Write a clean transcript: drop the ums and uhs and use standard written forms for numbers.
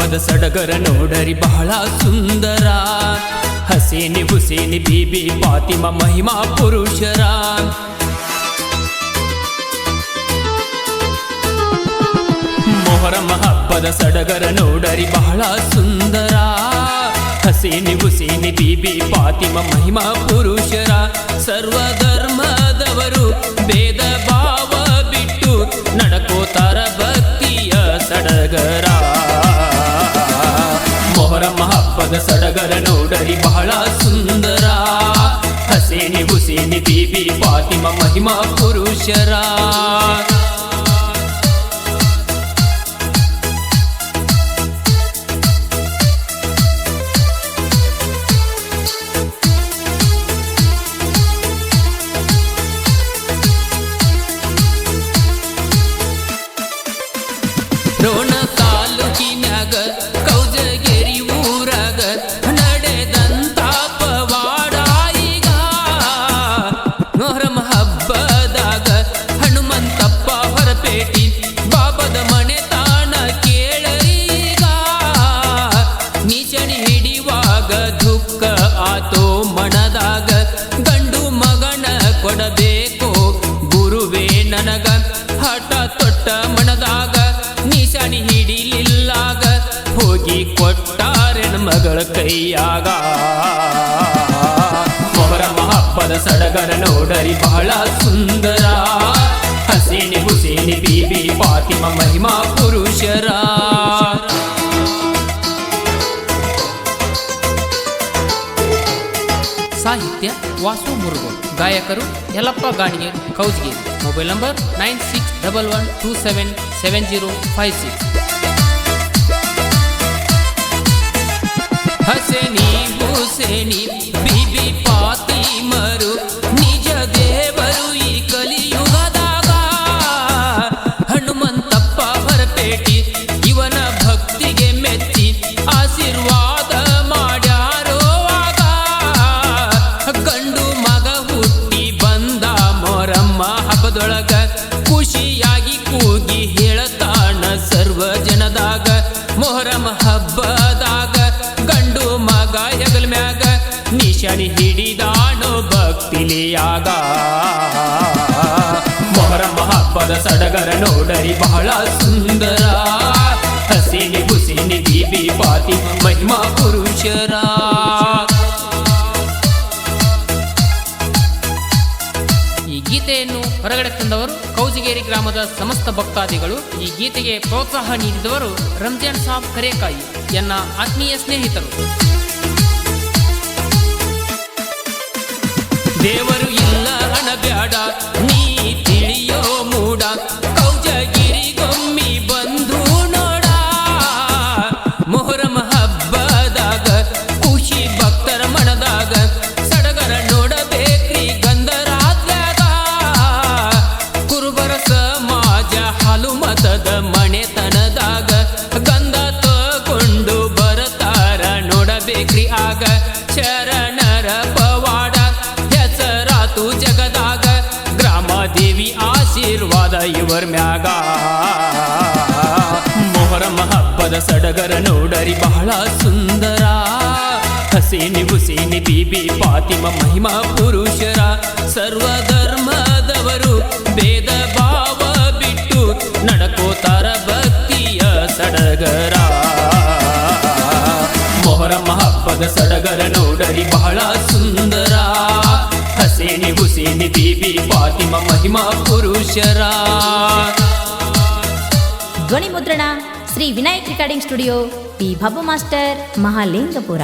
ಹಬ್ಬದ ಸಡಗರ ನೋಡರಿ ಬಹಳ ಸುಂದರ. ಹಸೀನಿ ಹುಸೇನಿ ಬೀಬಿ ಫಾತಿಮಾ ಮಹಿಮಾ ಪುರುಷರ. ಮೊಹರಂ ಹಬ್ಬದ ಸಡಗರ ನೋಡರಿ ಬಹಳ ಸುಂದರ. ಹಸೀನಿ ಹುಸೇನಿ ಬೀಬಿ ಫಾತಿಮಾ ಮಹಿಮಾ ಪುರುಷರ. ಸರ್ವಧರ್ಮದವರು ಭೇದ ಭಾವ ಬಿಟ್ಟು ನಡಕೋತಾರ ಭಕ್ತಿಯ ಸಡಗರ. ಮೊಹರಂ ಹಬ್ಬದ ಸಡಗರ ನೋಡರಿ ಬಹಳ ಸುಂದರ. ಹಸೀನಿ ಹುಸೇನಿ ಬೀಬಿ ಫಾತಿಮಾ ಮಹಿಮಾ ಪುರುಷರ. ರೋಣ ತಾಲೂಕಿನಾಗ ಕೌಜಗೇರಿ ಊರಾಗ ನಡೆದಂತ ಪವಾಡ ಈಗ. ಮೊಹರಂ ಹಬ್ಬದಾಗ ಹನುಮಂತಪ್ಪ ಹೊರಪೇಟಿ ಬಾಬದ ಮನೆ ತಾಣ ಕೇಳರೀಗ. ನೀಚಣಿ ಹಿಡಿಯುವಾಗ ದುಃಖ ಆತೋ ಮನದಾಗ. ಗಂಡು ಮಗನ ಕೊಡಬೇಕು ಗುರುವೇ ನನಗ. ಹಠ ತೊಟ್ಟ ಮನದಾಗ ನಿಶಾನಿ ಹಿಡಿಲಿಲ್ಲಾಗ ಹೋಗಿ ಕೊಟ್ಟಾರೆನ ಮಗಳ ಕೈಯಾಗ. ಮೊಹರಂ ಹಬ್ಬದ ಸಡಗರ ನೋಡರಿ ಬಹಳ ಸುಂದರ. ಹಸೀನಿ ಹುಸೇನಿ ಬೀಬಿ ಫಾತಿಮಾ ಮಹಿಮಾ ಪುರುಷರ. ಸಾಹಿತ್ಯ ವಾಸು ಮುರುಗೋನ್. ಗಾಯಕರು ಯಲ್ಲಪ್ಪ ಗಾಣಿಗೇರ್ ಕೌಜಗೇರಿ. Mobile number 9611277056. ಹಸೀನಿ ಹುಸೇನಿ ಬೀಬಿ ಫಾತಿಮರು ನಿಜ ದೇವರು ಈ ಕಲಿಯುಗದಾಗ. ಹನುಮಂತಪ್ಪ ಹೊರಪೇಟಿ ಇವನ ಭಕ್ತಿಗೆ ಮೆಚ್ಚಿ ಆಶೀರ್ವಾದ ಮಾಡ್ಯಾರೋ ಆಗ. ಗಂಡು ಮಗ ಹುಟ್ಟಿ ಬಂದ ಮೊಹರಂ ಹಬ್ಬದೊಳಗ ಖುಷಿಯಾಗಿ ಕೂಗಿ ಹೇಳತಾಣ ಸರ್ವ ಜನದಾಗ. ಮೊಹರಂ ಹಬ್ಬದಾಗ ಗಂಡು ಮಗ ಹೆಗಲ ಮ್ಯಾಗ ನಿಶಾನಿ ಹಿಡಿದಾಣೋ ಭಕ್ತಿಲಿಯಾಗ. ಮೊಹರಂ ಹಬ್ಬದ ಸಡಗರ ನೋಡರಿ ಬಹಳ ಸುಂದರ. ಹಸೀನಿ ಹುಸೇನಿ ಬೀಬಿ ಫಾತಿಮಾ ಮಹಿಮಾ ಪುರುಷರ. ಈ ಗೀತೆಯನ್ನು ಹೊರಗಡೆ ತಂದವರು ಕೌಜಗೇರಿ ಗ್ರಾಮದ ಸಮಸ್ತ ಭಕ್ತಾದಿಗಳು. ಈ ಗೀತೆಗೆ ಪ್ರೋತ್ಸಾಹ ನೀಡಿದವರು ರಂಜಾನ್ ಸಾಬ್ ಕರೇಕಾಯಿ ಎನ್ನ ಆತ್ಮೀಯ ಸ್ನೇಹಿತರು. ದೇವರು ಇಲ್ಲ ಹಣಬ್ಯಾಡ ನೀ ತಿಳಿಯೋ ಮೂಡ. ಕೌಜಗಿರಿಗೊಮ್ಮಿ ಬಂದು ನೋಡ. ಮೊಹರಂ ಹಬ್ಬದಾಗ ಖುಷಿ ಭಕ್ತರ ಮನದಾಗ. ಸಡಗರ ನೋಡಬೇಕ್ರಿ ಗಂಧರಾತ್ಯಾಗ. ಕುರುಬರ ಸಮಾಜ ಹಾಲು ಮತದ ಮನೆತನದಾಗ. ಗಂಧ ತಗೊಂಡು ಬರತಾರ ನೋಡಬೇಕ್ರಿ ಆಗ. ಶರಣರ ಪವಾಡ ಹೆಸರಾತು ಜಗದಾಗ. ಗ್ರಾಮದೇವಿ ಆಶೀರ್ವಾದ ಇವರ ಮ್ಯಾಗ. ಮೊಹರಂ ಹಬ್ಬದ ಸಡಗರ ನೋಡರಿ ಬಹಳ ಸುಂದರ. ಹಸೀನಿ ಹುಸೇನಿ ಬೀಬಿ ಫಾತಿಮಾ ಮಹಿಮಾ ಪುರುಷರ. ಸರ್ವಧರ್ಮದವರು ಭೇದ ಭಾವ ಬಿಟ್ಟು ನಡಕೋತಾರ ಭಕ್ತಿಯ ಸಡಗರ. ಮೊಹರಂ ಹಬ್ಬದ ಸಡಗರ ನೋಡರಿ ಬಹಳ ಸುಂದರ. ಹಸೀನಿ ಹುಸೇನಿ ಬೀಬಿ ಫಾತಿಮಾ ಮಹಿಮಾ ಪುರುಷರ. ಧ್ವನಿ ಮುದ್ರಣ Shri Vinayak recording studio, P Babu master, Mahalingapura.